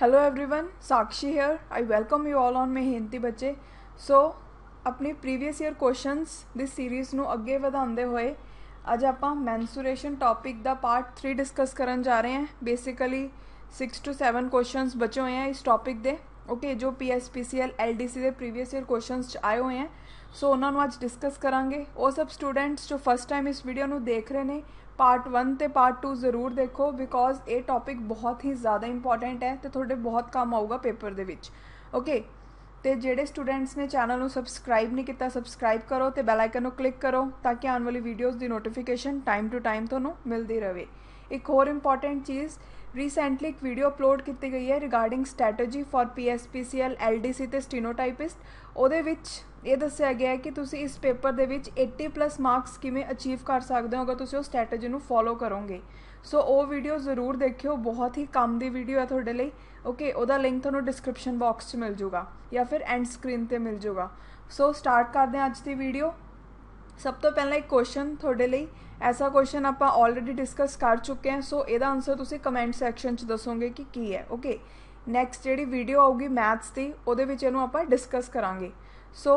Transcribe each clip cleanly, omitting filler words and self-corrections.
Hello everyone, Sakshi here. I welcome you all on मेहनती बच्चे। So अपनी previous year questions this series ਨੂੰ ਅੱਗੇ ਵਧਾਉਂਦੇ ਹੋਏ ਅੱਜ ਆਪਾਂ ਮੈਂਸੂਰੇਸ਼ਨ ਟੌਪਿਕ ਦਾ ਪਾर्ट 3 डिस्कस ਕਰਨ ਜਾ ਰਹੇ ਹਾਂ। बेसिकली 6 to 7 क्वेश्चंस बचे हुए हैं इस टॉपिक ਦੇ। ओके, जो PSPCL LDC ਦੇ प्रीवियस ईयर क्वेश्चंस ਚ ਆਏ ਹੋਏ हैं, सो उन्होंने ਅੱਜ डिस्कस करांगे। वो सब स्टूडेंट्स जो फस्ट टाइम इस वीडियो ਨੂੰ देख रहे हैं, पार्ट 1 ਤੇ पार्ट 2 ਜ਼ਰੂਰ ਦੇਖੋ, बिकॉज ये टॉपिक बहुत ही ज़्यादा इंपॉर्टेंट है तो ਤੁਹਾਡੇ बहुत काम आऊगा पेपर ਦੇ ਵਿੱਚ। ओके, तो ਜਿਹੜੇ स्टूडेंट्स ने चैनल ਨੂੰ सबसक्राइब नहीं किया, सबसक्राइब करो तो बैल आइकन ਨੂੰ क्लिक करो ताकि आने वाली वीडियोज़ की नोटिफिकेशन टाइम टू टाइम ਤੁਹਾਨੂੰ मिलती रहे। एक होर इंपॉर्टेंट चीज़, रीसेंटली एक वीडियो अपलोड की गई है regarding strategy for PSPCL LDC ਤੇ ਸਟੀਨੋਟਾਈਪਿਸਟ। ਉਹਦੇ ਵਿੱਚ ਇਹ ਦੱਸਿਆ ਗਿਆ ਹੈ ਕਿ ਤੁਸੀਂ ਇਸ ਪੇਪਰ ਦੇ ਵਿੱਚ 80+ ਮਾਰਕਸ ਕਿਵੇਂ ਅਚੀਵ ਕਰ ਸਕਦੇ ਹੋ ਅਗਰ ਤੁਸੀਂ ਉਹ ਸਟ੍ਰੈਟੇਜੀ ਨੂੰ ਫੋਲੋ ਕਰੋਗੇ। ਸੋ ਉਹ ਵੀਡੀਓ ਜ਼ਰੂਰ ਦੇਖਿਓ, ਬਹੁਤ ਹੀ ਕੰਮ ਦੀ ਵੀਡੀਓ ਹੈ ਤੁਹਾਡੇ ਲਈ। ਓਕੇ, ਉਹਦਾ ਲਿੰਕ ਤੁਹਾਨੂੰ ਡਿਸਕ੍ਰਿਪਸ਼ਨ ਬਾਕਸ 'ਚ ਮਿਲ ਜੂਗਾ ਜਾਂ ਫਿਰ ਐਂਡ ਸਕਰੀਨ 'ਤੇ ਮਿਲ ਜੂਗਾ। ਸੋ ਸਟਾਰਟ ਕਰਦੇ ਹਾਂ ਅੱਜ ਦੀ ਵੀਡੀਓ। सब तो पहला एक क्वेश्चन थोड़े लिए, ऐसा क्वेश्चन आप ऑलरेडी डिस्कस कर चुके हैं, सो यदा आंसर तुसी कमेंट सैक्शन च दसोगे कि की है। ओके, नैक्सट जी वीडियो आऊगी मैथ्स की, वो आप डिस्कस करांगे। सो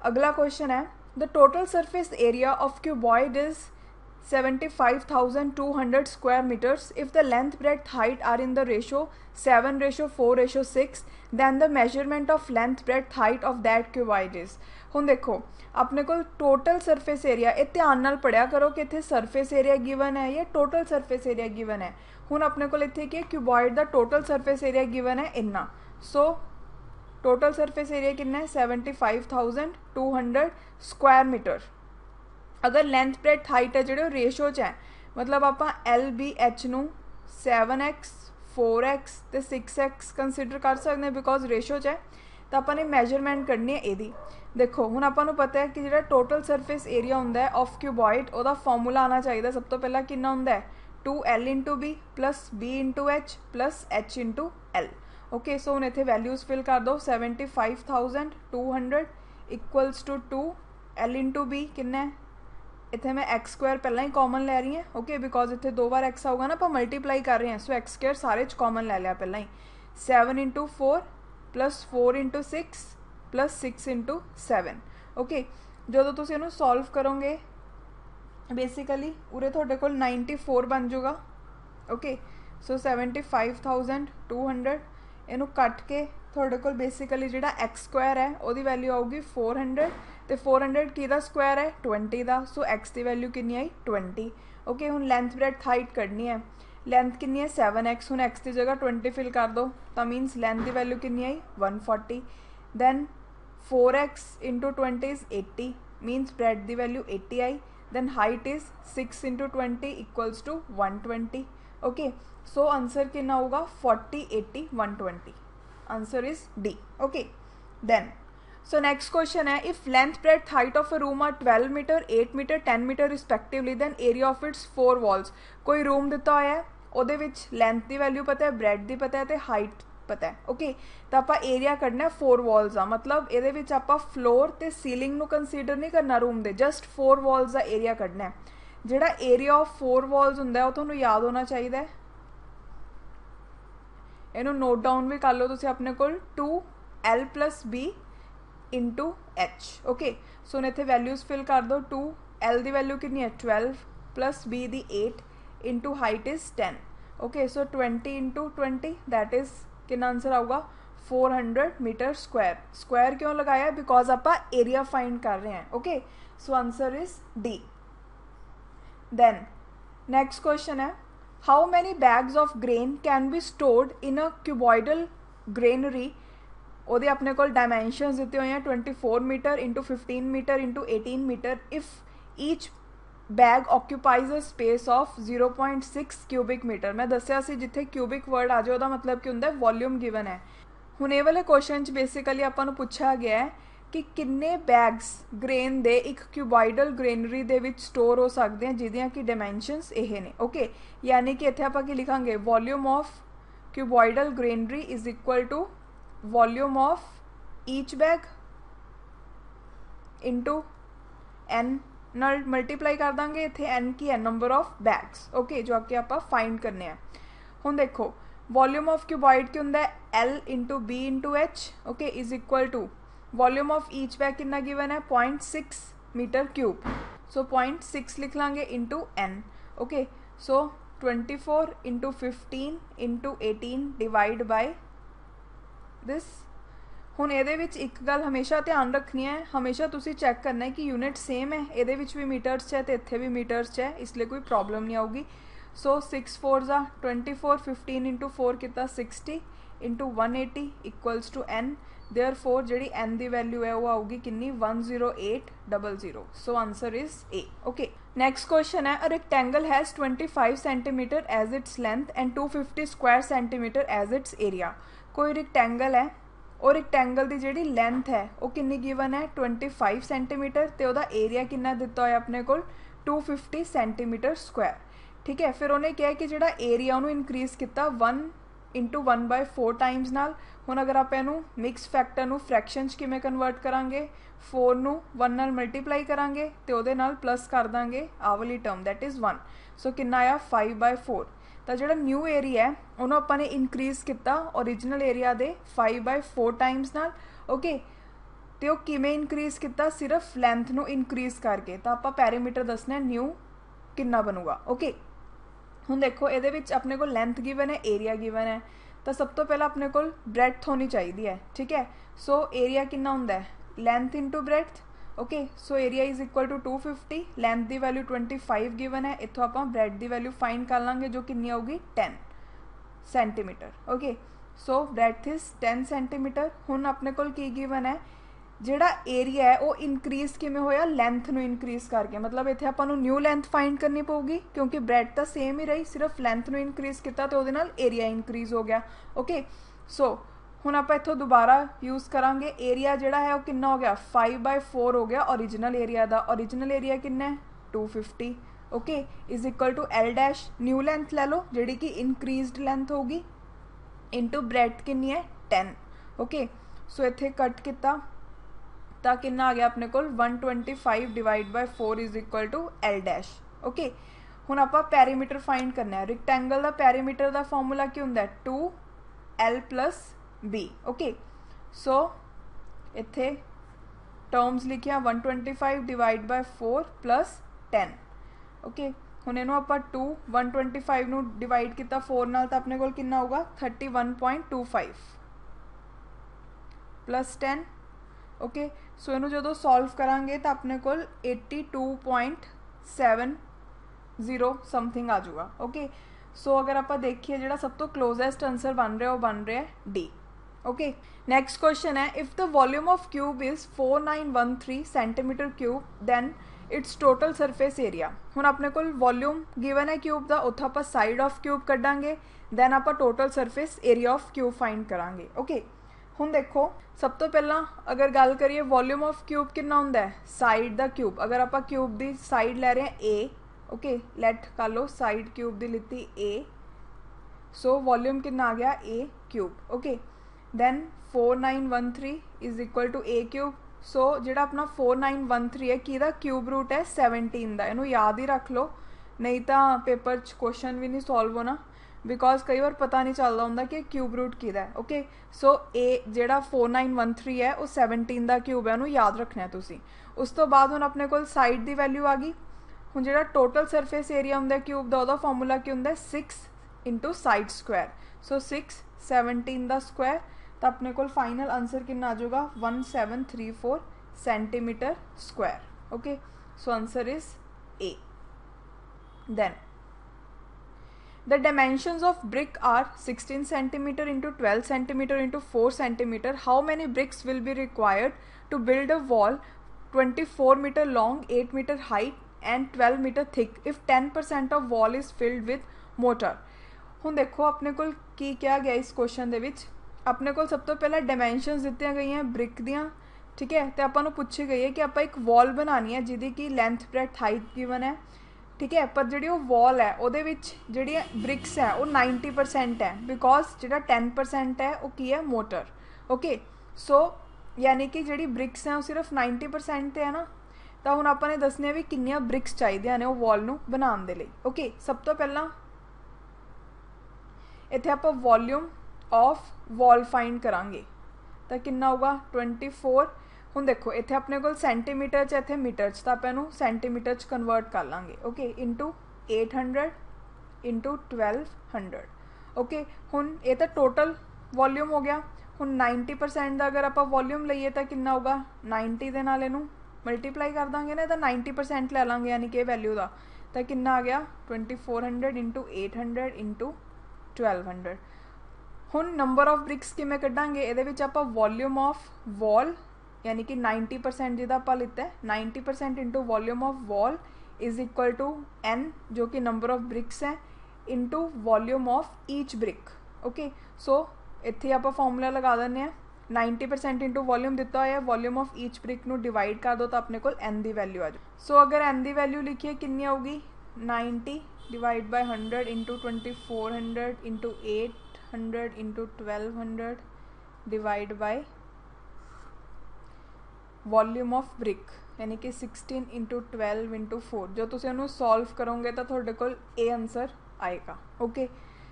अगला क्वेश्चन है, the total surface area of cuboid is 75,200 square metres if the length breadth height are in the ratio 7:4:6, then the measurement of length breadth height of that cuboid is. हुण देखो अपने को total surface area, ये ध्यान नाल पढ़िया करो कि इत्थे सरफेस एरिया गिवन है या टोटल सरफेस एरिया गिवन है। हुण अपने को इत्थे कि क्यूबॉइड दा टोटल सरफेस एरिया गिवन है इन्ना। सो टोटल सरफेस एरिया कितना है 75,200 स्क्वायर मीटर। अगर लेंथ ब्रेड्थ हाइट है जो रेशो च है, मतलब आप LBH नू 7x 4x तो 6x कंसीडर कर सकते हैं बिकॉज रेशो च है। तो आपने मैजरमेंट करनी है यदी। देखो हुण आपां नूं पता है कि जो टोटल सरफेस एरिया होंदा है ऑफ क्यूबॉइड, उसका फॉर्मूला आना चाहिए सब तो पहला कितना होंदा है 2L × B + B × H + H × L। Okay, so हुण इत्थे वैल्यूज़ फिल कर दो। 75,200 = 2L × B कितना है, इत्थे मैं x² पहला ही कॉमन लै रही हैं। ओके, बिकॉज इत्थे 2 बार x आऊगा ना, आप मल्टीप्लाई कर रहे हैं, सो x² सारे कॉमन लै लिया पहला ही। 7 × 4 + 4 × 6 + 6 × 7। ओके, जो तुम इन्हू सॉल्व करोगे बेसिकली उरे थोड़े को 94 बन जाऊगा। ओके, सो 75,200 इनू कट के थोड़े को बेसिकली जो x² है वो वैल्यू आऊगी 400, तो 400 की स्क्वायर है 20 का, सो x की वैल्यू कितनी आई 20। ओके, हुण लेंथ ब्रेड्थ हाइट कढ़नी है, लेंथ कितनी है 7x, हुण x की जगह 20 फिल कर दो तो मीनस लेंथ की वैल्यू कितनी आई 140। Then 4x × 20 is 80, minus breadth की वैल्यू 80 आई। Then height is 6 × 20 = 120। Okay, so answer कितना होगा 40 80 120। Answer is D. Okay, then so next question है, if length breadth height of a room are 12 metre 8 metre 10 metre respectively, then area of its 4 walls. कोई room दिता होया है, ਉਹਦੇ ਵਿੱਚ length ਦੀ value ਪਤਾ ਹੈ, ਬ੍ਰੈਡ ਦੀ ਪਤਾ ਹੈ ਤੇ ਹਾਈਟ ਪਤਾ ਹੈ। ਓਕੇ, ਤਾਂ ਆਪਾਂ ਏਰੀਆ ਕੱਢਣਾ 4 ਵਾਲਸ ਆ, ਮਤਲਬ ਇਹਦੇ ਵਿੱਚ ਆਪਾਂ ਫਲੋਰ ਤੇ ਸੀਲਿੰਗ ਨੂੰ ਕੰਸੀਡਰ ਨਹੀਂ ਕਰਨਾ ਰੂਮ ਦੇ, ਜਸਟ 4 ਵਾਲਸ ਦਾ ਏਰੀਆ ਕੱਢਣਾ। ਜਿਹੜਾ ਏਰੀਆ ਆਫ 4 ਵਾਲਸ ਹੁੰਦਾ ਉਹ ਤੁਹਾਨੂੰ ਯਾਦ ਹੋਣਾ ਚਾਹੀਦਾ ਹੈ, ਇਹਨੂੰ ਨੋਟ ਡਾਊਨ ਵੀ ਕਰ ਲਓ ਤੁਸੀਂ ਆਪਣੇ ਕੋਲ, 2L + B × H। ओके, सो ਹੁਣ ਇੱਥੇ ਵੈਲਿਊਜ਼ ਫਿਲ ਕਰ ਦਿਓ। 2L ਦੀ ਵੈਲਿਊ ਕਿੰਨੀ ਹੈ 12 + B ਦੀ 8 into height is 10। Okay, so 20 × 20 that is कितना आंसर आऊगा 400 मीटर स्क्वायर। स्क्वायर क्यों लगाया, बिकॉज आप एरिया फाइंड कर रहे हैं। Okay, so answer is D. Then next question है, how many bags of grain can be stored in a cuboidal granary. ਉਹਦੇ ਆਪਣੇ ਕੋਲ डायमेंशनस ਦਿੱਤੇ ਹੋਏ हैं 24 metre × 15 metre × 18 metre if each bag occupies a space of 0.6 cubic metre. मैं दसिया सी जिथे क्यूबिक वर्ड आ जाए मतलब की होंगे वॉल्यूम गिवन है। हुण ये वाले क्वेश्चन बेसिकली आपां नूं पुछा गया है कि किन्ने बैग्स ग्रेन दे एक क्यूबॉइडल ग्रेनरी दे विच स्टोर हो सकते हैं जिहदियां कि डायमेंशनस ये ने। ओके, यानी कि इत्थे आपां की लिखांगे volume of cuboidal granary is equal to volume of each bag into n नाल मल्टीप्लाई कर देंगे। इत्थे एन की है नंबर ऑफ बैग्स। ओके, जो आके आप फाइंड करने हैं। हुण देखो वॉल्यूम ऑफ क्यूबॉइड की होंगे L into B into H, okay, is equal to volume of each bag कितना गिवन है 0.6 मीटर क्यूब, सो 0.6 लिख लांगे into n, okay, so 24 into 15 into 18 divide by this. हुण इहदे विच एक गल हमेशा ध्यान रखनी है, हमेशा तुसी चैक करना है कि यूनिट सेम है, इहदे विच भी मीटर्स है तो इत्थे भी मीटर्स है, इसलिए कोई प्रॉब्लम नहीं आऊगी। सो 6 4 ज़ा 24, 15 इंटू 4 कितना 60 into 180 equals to n, therefore जिहड़ी n की वैल्यू है वो आऊगी कितनी 10800, so answer is A, okay. Next question है, a rectangle has 25 centimetre as its length and 250 square centimetre as its area. कोई रेक्टेंगल है और रेक्टेंगल की जिहड़ी लेंथ है वो कितनी गिवन है 25 सेंटीमीटर, तो वह एरिया कितना दिता होया अपने को 250 सेंटीमीटर स्क्वायर, ठीक है। फिर उन्हें कहा कि जिहड़ा एरिया उन्होंने इनक्रीज किया 1 इंटू 1/4 टाइम्स नाल। हुण अगर आप इनू मिक्स फैक्टर नू फ्रैक्शन च किवें कन्वर्ट करांगे, 4 नू 1 नाल मल्टीप्लाई करांगे तो उहदे नाल प्लस कर दांगे आ वाली टर्म दैट इज़ 1, सो कितना आया 5/4। तो जिहड़ा न्यू एरिया है उन्होंने आपां ने इनक्रीज किया ओरिजिनल एरिया दे 5/4 टाइम्स नाल, ओके। तो वो किवें इनक्रीज किया, सिर्फ लेंथ नू इनक्रीज करके, तो आपां पैरीमीटर दसना न्यू कितना बनूगा, ओके। हुण देखो इहदे विच अपने को लेंथ गिवन है, एरिया गिवन है, तो सब तो पहला अपने को ब्रैथ होनी चाहिए है, ठीक है। सो एरिया कितना हुंदा है length into breadth, okay, so area is equal to 250, length की वैल्यू 25 गिवन है, इत्थों आपां ब्रैथ की वैल्यू फाइंड कर लांगे जो कितनी आऊगी 10 centimetre, okay. So breadth is 10 centimetre. हुण अपने को की गिवन है जिहड़ा एरिया है वो इनक्रीज किवें होया लेंथ नू इनक्रीज करके, मतलब इत्थे आपां नू न्यू लेंथ फाइंड करनी पऊगी क्योंकि ब्रैथ तो सेम ही रही, सिर्फ लेंथ नू इनक्रीज किया तो उहदे नाल एरिया इनक्रीज हो गया, ओके। सो हुण आपां इत्थों दोबारा यूज़ करांगे, एरिया जिहड़ा है वो कितना हो गया 5/4 हो गया ओरिजिनल एरिया दा, ओरिजिनल एरिया कितना है 250, okay, is equal to L dash new length ले लो जिहड़ी कि इनक्रीज्ड लेंथ होगी इंटू ब्रैथ कितनी है 10, ओके। सो इत्थे कट किया तो कितना आ गया अपने को 125 divide by 4 is equal to L dash, okay. हुण आपां पैरीमीटर फाइंड करना है, रेक्टेंगल का पैरीमीटर का फॉर्मूला की हुंदा है 2L + B, ओके। सो इत्थे टर्म्स लिखिया 125 डिवाइड बाय 4 + 10, ओके। हुण इहनूं आपां 125 नूं डिवाइड किया 4 नाल तो अपने कोल कितना होगा 31.25 + 10, ओके। सो इनू जो सॉल्व करांगे तो अपने को 82.70 समथिंग आ जाऊगा, ओके। सो अगर आप देखिए जो सब तो क्लोजेस्ट आंसर बन रहा है वो बन रहा है डी, ओके। नैक्सट क्वेश्चन है, if the volume of cube is 4913 centimetre cube then its total surface area. हुण अपने को वॉल्यूम गिवन है क्यूब का, उत्थों आप साइड ऑफ क्यूब कड्डांगे, दैन आप total surface area of cube find करांगे, ओके। हुण देखो सब तो पहला अगर गल करिए वॉल्यूम ऑफ क्यूब कितना हुंदा है साइड दा क्यूब, अगर आप क्यूब की साइड लै रहे हैं ए, ओके, लैट कर लो साइड क्यूब की लिती ए, सो वॉल्यूम कितना आ गया A cube, okay. Then 4913 is equal to A cube, so जिहड़ा अपना 4913 है किहदा क्यूब रूट है 17 का, इनू याद ही रख लो नहीं तो पेपर क्वेश्चन भी नहीं सॉल्व होना, बिकॉज कई बार पता नहीं चलता होंगे कि क्यूब रूट किहदा है, ओके। सो ए जिहड़ा 4913 है वो 17 का क्यूब है, उन्होंने याद रखना है तुसी। उस तो बाद हुण अपने कोल साइड की वैल्यू आ गई। हुण जिहड़ा टोटल सरफेस एरिया हुंदा क्यूब का उहदा फॉर्मूला की हुंदा 6 इंटू साइड स्क्वायर, सो 6 17 का स्क्वायर, तो अपने कोल फाइनल आंसर कितना आ जाएगा 1734 centimetre square, okay. So answer is A. Then the dimensions of brick are 16 centimeter into 12 centimeter into 4 centimeter. How many bricks will be required to build a wall 24 meter long, 8 meter height and 12 meter thick if 10% of wall is filled with mortar? हुण देखो अपने को की क्या गया इस question दे विच, अपने को सब तो पहला डायमेंशनस दित्तियां गई हैं ब्रिक दियां, ठीक है। तो आपां नूं पूछी गई है कि आप एक वॉल बनानी है जिहदी की लेंथ ब्रैथ हाइट गिवन है, ठीक है। पर जी वॉल है वो जी ब्रिक्स है वो 90% है, बिकॉज जो 10% है वो की है मोटर, ओके। सो यानी कि जी ब्रिक्स हैं वो सिर्फ 90% है ना, तो हुण आपां ने दसने भी कितनियां ब्रिक्स चाहिए ने वो वॉल नूं बनाउण दे लई, ओके। सब तो पहला इत्थे आपां वॉल्यूम ऑफ वॉल फाइंड करांगे तो कितना होगा 24। हुण देखो इत्थे अपने कोल सेंटीमीटर च इत्थे मीटर च, तो आपां इहनूं सेंटीमीटर च कन्वर्ट कर लांगे। Okay into 800 into 1200। ओके हुण ये तो टोटल वॉल्यूम हो गया। हुण 90% का अगर आपां वॉल्यूम लईए तो कितना होगा 90 दे नाल इहनूं मल्टीप्लाई कर देंगे ना, तो 90% लै लांगे यानी कि वैल्यू का, तो कितना आ गया 2400 इंटू 800 इंटू 1200। हुण नंबर ऑफ ब्रिक्स किमें कड्डांगे, ये आपां वॉल्यूम ऑफ वॉल यानी कि 90% जिहदा आपां लिता है 90% into volume of wall is equal to N जो कि नंबर ऑफ ब्रिक्स है into volume of each brick. Okay so इत्थे आपां फॉर्मूला लगा देने हैं 90% इंटू वॉल्यूम दिता हुआ है, वॉल्यूम ऑफ ईच ब्रिक नू डिवाइड कर दो तो अपने को एन की वैल्यू आ जाए। सो अगर एन की वैल्यू लिखिए कितनी आऊगी 90 divide by 100 into 2400 into 800 into 1200 divide by volume of brick यानी कि 16 इंटू 12 इंटू 4। जो तुम इन्हू सॉल्व करोगे तो थोड़े को ए आंसर आएगा। ओके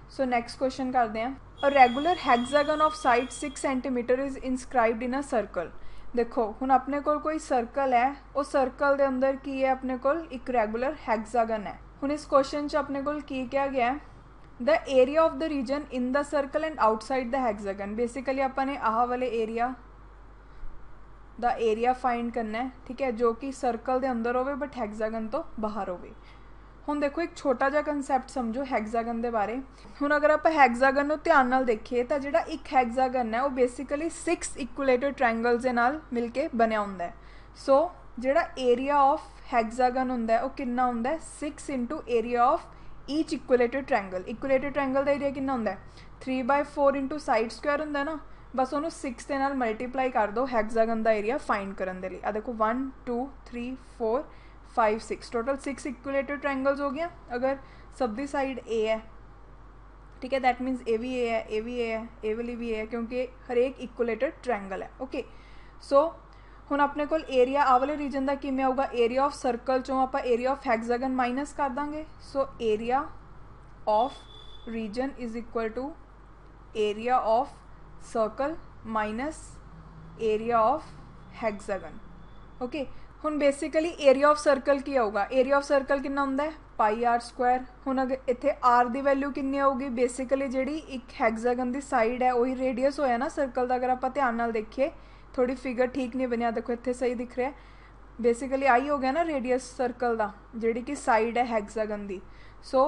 सो नैक्सट क्वेश्चन करते हैं। A regular hexagon of side 6 centimetre is inscribed in a circle. देखो हुण अपने कोई सर्कल है, उस सर्कल के अंदर की है अपने को एक रेगुलर हैक्सागन है। हुण इस क्वेश्चन च अपने को की क्या गया है the area of the region in the circle and outside the hexagon. Basically अपने आह वाले एरिया द एरिया फाइंड करना है, ठीक है, जो कि सर्कल के अंदर होवे बट हैक्सागन तो बाहर होवे। हुण देखो एक छोटा जिहा कंसैप्ट समझो हैक्सागन के बारे। हुण अगर आप हैक्सागन नूं ध्यान नाल देखिए तो जिहड़ा एक हैक्सागन है वो बेसिकली 6 इक्वलेटेड ट्रायंगल्स दे नाल मिल के बनिया हुंदा है। सो जिहड़ा एरिया ऑफ हैक्सागन हुंदा है वो कितना हुंदा है 6 into area of each equilateral triangle. Equilateral triangle का एरिया कितना हुंदा है 3/4 इंटू साइड स्क्वायर हुंदा है ना, बस उन्होंने 6 के नाल मल्टीप्लाई कर दो हैक्सागन का एरिया फाइंड करने के लिए। आ देखो 1 2 3 4 5 6 टोटल 6 इक्वलेटेड ट्रायंगल्स हो गया। अगर सब दी साइड ए है, ठीक है, दैट मीनस ए भी ए है, ए भी ए है, ए वाली भी ए है, क्योंकि हर एक इक्वलेटेड ट्रायंगल है। ओके सो हुण अपने को एरिया आ वाले रीजन का किमें आऊगा, एरिया ऑफ सर्कल चों आप एरिया ऑफ हैक्सागन माइनस कर देंगे। So area of region is equal to area of circle minus area of hexagon. Okay हुण बेसिकली एरिया ऑफ सर्कल की आऊगा, एरिया ऑफ सर्कल कितना हुंदा है πr²। हुण अगर इत्थे आर की वैल्यू कितनी आऊगी, बेसिकली जिहड़ी एक हैक्सागन की साइड है वही रेडियस होया ना सर्कल का। अगर आप ध्यान नाल देखिए थोड़ी फिगर ठीक नहीं बनिया, देखो इत्थे सही दिख रहा है, बेसिकली आई हो गया ना रेडियस सर्कल का जिहड़ी कि साइड है हैक्सागन की। सो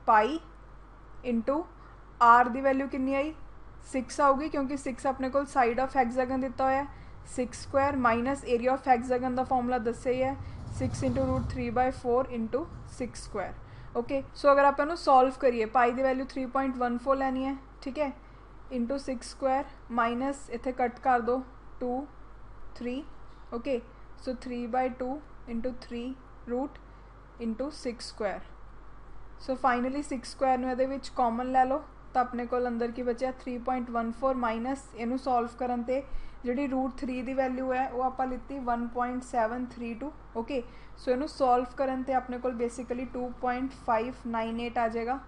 पाई इंटू आर की वैल्यू कितनी आई 6 आऊगी, क्योंकि 6 अपने को साइड ऑफ हैक्सागन दिता हुआ है। 6² माइनस एरिया ऑफ हैक्सागन का फॉर्मूला दस्या ही है 6 इंटू √3/4 इंटू 6²। ओके सो अगर आप सॉल्व करिए पाई की वैल्यू 3.14 लैनी है, ठीक है, इंटू 6² माइनस इतने कट कर दो 2 3। Okay so 3/2 into 3 root into 6²। So finally 6² नूं इहदे विच कॉमन लै लो तो अपने को अंदर की बचा 3.14 माइनस इनू सॉल्व करन ते जिहड़ी √3 की वैल्यू है वो आप लिती 1.732। ओके सो इनू सॉल्व करन ते अपने को बेसिकली 2.598 आ जाएगा।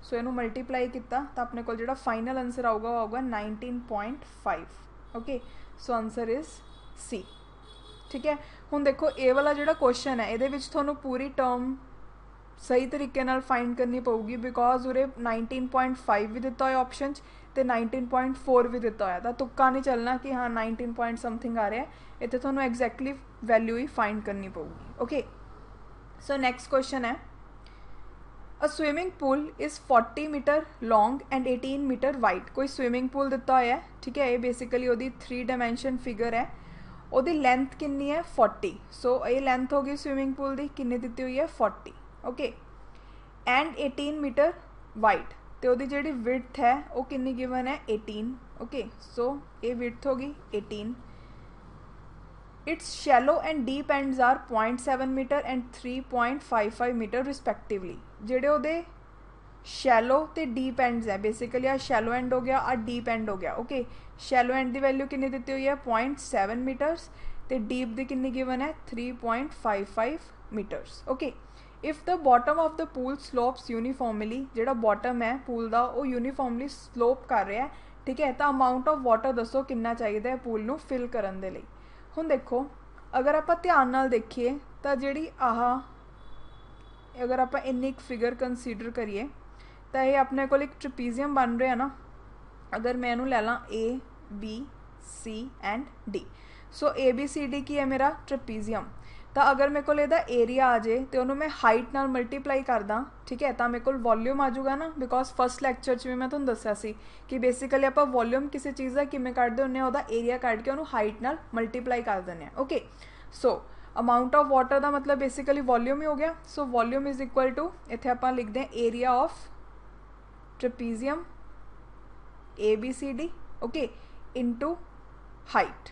सो इनू मल्टीप्लाई किया तो अपने को जिहड़ा फाइनल आंसर आऊगा वो आऊगा 19.5। Okay so answer is C. ठीक है हुण देखो ये वाला जिहड़ा क्वेश्चन है ये तुहानूं पूरी टर्म सही तरीके नाल फाइंड करनी पऊगी, बिकॉज उरे 19.5 भी दिता होया ऑप्शन तो 19.4 भी दिता होया, तो तुक्का नहीं चलना कि हाँ 19 पॉइंट समथिंग आ रहा है, इतने तुहानूं एग्जैक्टली वैल्यू ही फाइंड करनी पऊगी। ओके सो नैक्सट क्वेश्चन है a swimming pool is 40 metre long and 18 metre wide. कोई स्विमिंग पूल दिता होया है, ठीक है, ये बेसिकली वो 3 डायमेंशन फिगर है, वो लेंथ कितनी है 40। सो ये लेंथ होगी स्विमिंग पूल की कितनी दी हुई है 40। ओके एंड 18 मीटर वाइड, तो वो जी विड्थ है वो कितनी गिवन है 18। ओके सो ये विड्थ होगी 18। Its shallow end deep ends are 0.7 metre and 3.55 metre respectively. जेडे वो शैलो तो डीप एंड्स है, बेसिकली आ शैलो एंड हो गया, आ डीप एंड हो गया। ओके शैलो एंड की वैल्यू कितनी दी हुई है 0.7 मीटर्स, तो डीप की कितनी गिवन है 3.55 metres. Okay if the bottom of the pool slopes uniformly, जिहड़ा बॉटम है पूल का वो यूनीफॉर्मली स्लोप कर रहा है, ठीक है, तो अमाउंट ऑफ वाटर दसो कितना चाहिए है पूल नूं फिल करन दे लई। हुण देखो अगर आप ध्यान नाल देखिए तो जिहड़ी आह अगर आप इन्नी एक फिगर कंसीडर करिए तो ये अपने को एक ट्रपीजियम बन रहा है ना। अगर मैं इन्हूं लै ला A B C and D, so A B C D की है मेरा ट्रपीजियम। तो अगर मेरे को इहदा एरिया आ जाए तो उन्होंने मैं हाइट नाल मल्टीप्लाई कर दा, ठीक है, तो मेरे को वॉल्यूम आ जाऊगा ना। बिकॉज फस्ट लैक्चर में मैं तुहानूं दस्सिया सी कि बेसिकली आप वॉल्यूम किसी चीज़ का किवें कढदे हुंदे आ, उहदा एरिया कढ के उन्होंने हाइट नाल मल्टीप्लाई कर दिंदे आ। Okay, so amount of water का मतलब बेसिकली वॉल्यूम ही हो गया। So volume is equal to, इत्थे आपां लिखते हैं area of trapezium A B C D, okay, into height.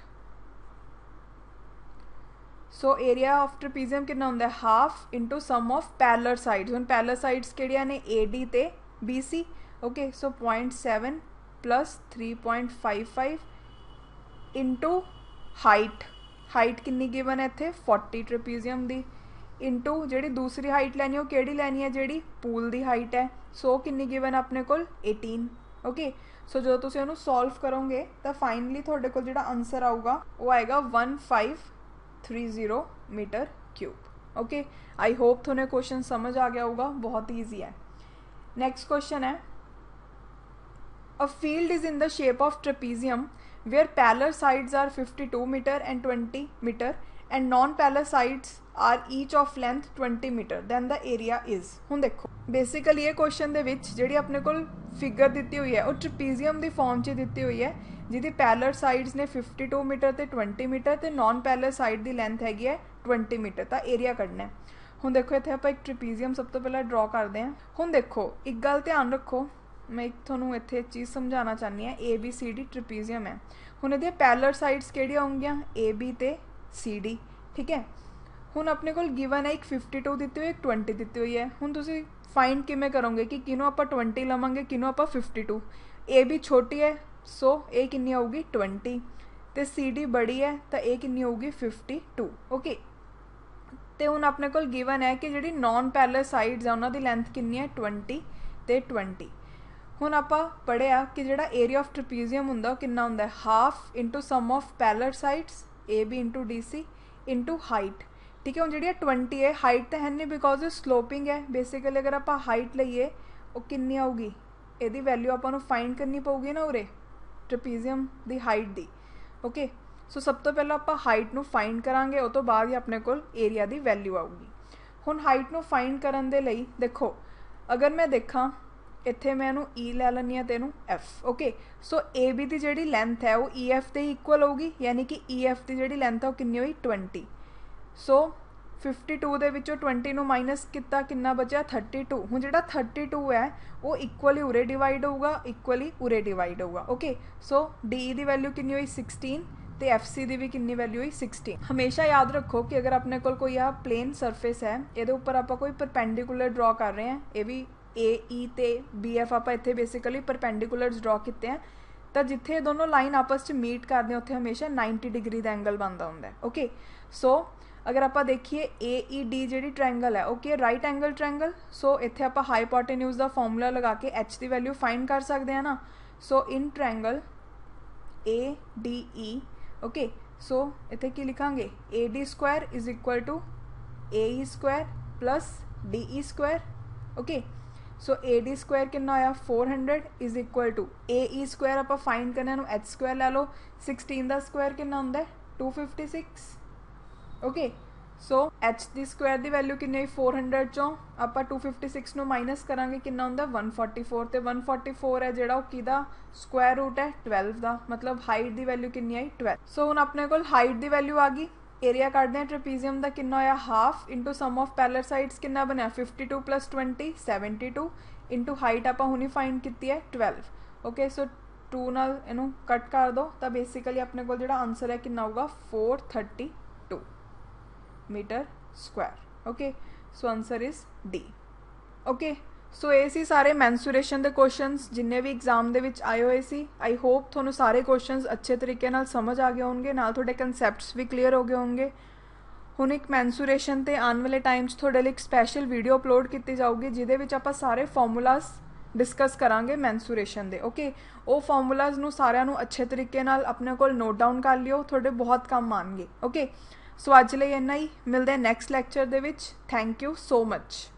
So area of trapezium कितना होंदा है, half into sum of parallel sides. हुण पैरेलल साइड्स किहड़ियां ने, ए डी ते B C. Okay, so 0.7 plus 3.55 into height. Height कितनी given है इत्थे 40 ट्रपीजियम दी, इंटू जिहड़ी दूसरी हाइट लैनी वो किहड़ी लैनी है, जिहड़ी पूल दी हाइट है। सो कितनी गिवन अपने कोल 18। ओके, सो जो तुसीं उहनूं सॉल्व करोगे तो फाइनली तुहाडे कोल जिहड़ा आंसर आऊगा वो आएगा 1530 metre cube. Okay, I hope तुहानूं क्वेश्चन समझ आ गया होगा, बहुत ईजी है। नेक्स्ट क्वेश्चन है, a field is in the shape of trapezium where parallel sides are 52 meter and 20 meter and non-parallel sides are each of length 20 meter, then the area is। हुण देखो basically ये question दे विच जिहड़ी अपने कोल figure दिती हुई है वो ट्रपीजियम दी फॉर्म च दिती हुई है, जिहदी पैरेलल साइड्स ने 52 मीटर ते 20 मीटर ते non parallel side the length हैगी है 20 मीटर। तो एरिया कढना है। हुण देखो इत्थे आपां एक ट्रपीजियम सब तो पहले ड्रॉ करते हैं। हुण देखो एक गल ध्यान रखो, मैं एक थोनू इत्थे एक चीज़ समझाना चाहनी है। A B C D trapezium है, हुण इहदी पैरेलल साइड्स किहड़ियां होंगियां, ए बी ते सी डी, ठीक है। हुण अपने कोल गिवन है एक 52 दिती हुई, एक 20 दिती हुई है। हुण तुसीं फाइंड किवें करोगे कि किनों आपां 20 लवांगे, किनों आपां 52। ए बी छोटी है सो ए कितनी आऊगी 20, तो सी डी बड़ी है तो ए कितनी होगी 52। ओके, तो हुण अपने कोल गिवन है कि जिहड़ी नॉन पैरेलल साइड्स है उन्हां दी लेंथ कितनी है 20 ते 20। हुण आपां पढ़िया कि जिहड़ा एरिया ऑफ ट्रपीजियम हुंदा वो कितना हुंदा है, half into sum of parallel sides A B into D C into height, ठीक है। हुण जिहड़ी 20 है हाइट तो है नहीं बिकॉज स्लोपिंग है। बेसिकली अगर आपां हाइट लईए वो कितनी आऊगी, इहदी वैल्यू आपां नूं फाइंड करनी पऊगी ना उरे ट्रपीजियम दी हाइट दी। ओके, सो सब तो पहले आपां हाइट नूं फाइंड करांगे, उस तो बाद ही अपने कोल एरिया दी वैल्यू आऊगी। हुण हाइट नूं फाइंड करन दे लई देखो अगर मैं देखा इत्थे मैं इहनूं ई लै लैनी है तो इहनूं F. Okay, so A B की जिहड़ी लेंथ है वो ई एफ के इक्वल होगी, यानी कि ई एफ की जिहड़ी लेंथ है वो कितनी हुई 20। सो 52 दे विचों 20 नूं माइनस कितना कितना बचा 32। हुण जिहड़ा 32 है वो इक्वली उरे डिवाइड होगा, इक्वली उरे डिवाइड होगा। ओके, सो डी की वैल्यू कितनी हुई 16 तो एफ सी की भी कितनी वैल्यू हुई 16। हमेशा याद रखो कि अगर अपने कोल कोई आ प्लेन सरफेस है ये उपर आप कोई परपेंडिकुलर ड्रॉ कर रहे हैं, ये भी ए ई ते बी एफ आप इत्थे बेसिकली परपेंडिकुलर्स ड्रॉ किए हैं, तो जिथे दोनों लाइन आपस में मीट करते हैं उत्थे हमेशा 90 डिग्री का एंगल बनता होंगे। ओके, सो अगर आप देखिए ए ई डी जी ट्रायंगल है ओके राइट एंगल ट्रायंगल। सो इत्थे आप हाइपोटेन्यूज का फॉर्मूला लगा के एच की वैल्यू फाइंड कर सकते हैं ना। So in triangle A D E okay, so इत्थे की लिखांगे A D square is equal to A E square plus D E square. Okay, so A D square कितना आया 400 is equal to A E square आप find करने H square लै लो, 16 का स्क्वायर कितना होंदा है 256। ओके, सो एच दी स्क्वायर की वैल्यू कितनी हुई 400 चों आप 256 नूं माइनस करांगे कितना होंदा 144, तो 144 है जिहड़ा किहदा स्क्वायर रूट है 12 का, मतलब हाइट की वैल्यू कितनी आई 12। सो हुण अपने कोल हाइट की वैल्यू आ गई। एरिया कढ़ते हैं ट्रपीजियम का कितना होया half into sum of parallel sides कितना बनया 52 प्लस 20 72 इंटू हाइट आप हुणी फाइंड की है 12। ओके, सो 2 नाल इनू कट कर दो तो बेसिकली अपने को जो आंसर है कितना होगा 432 metre square. Okay, so answer is D. Okay, so ये सी सारे मैंसुरेशन के क्वेश्चंस जिन्ने भी एग्जाम दे विच आए हुए सी। आई होप थोनू सारे क्वेश्चंस अच्छे तरीके नाल समझ आ गए होंगे, नाल थोड़े कंसैप्ट्स भी क्लीयर हो गए होंगे। ਹੁਣ ਇੱਕ ਮੈਂਸੂਰੇਸ਼ਨ ਤੇ ਆਉਣ ਵਾਲੇ ਟਾਈਮ 'ਚ ਤੁਹਾਡੇ ਲਈ ਇੱਕ ਸਪੈਸ਼ਲ ਵੀਡੀਓ ਅਪਲੋਡ ਕੀਤੀ ਜਾਊਗੀ ਜਿਹਦੇ ਵਿੱਚ ਆਪਾਂ ਸਾਰੇ ਫਾਰਮੂਲਾਸ ਡਿਸਕਸ ਕਰਾਂਗੇ ਮੈਂਸੂਰੇਸ਼ਨ ਦੇ। ਓਕੇ, ਉਹ ਫਾਰਮੂਲਾਜ਼ ਨੂੰ ਸਾਰਿਆਂ ਨੂੰ ਅੱਛੇ ਤਰੀਕੇ ਨਾਲ ਆਪਣੇ ਕੋਲ ਨੋਟ ਡਾਊਨ ਕਰ ਲਿਓ, ਤੁਹਾਡੇ ਬਹੁਤ ਕੰਮ ਆਉਣਗੇ। ਓਕੇ, ਸੋ ਅੱਜ ਲਈ ਇੰਨਾ ਹੀ, ਮਿਲਦੇ ਨੈਕਸਟ ਲੈਕਚਰ ਦੇ ਵਿੱਚ। Thank you so much.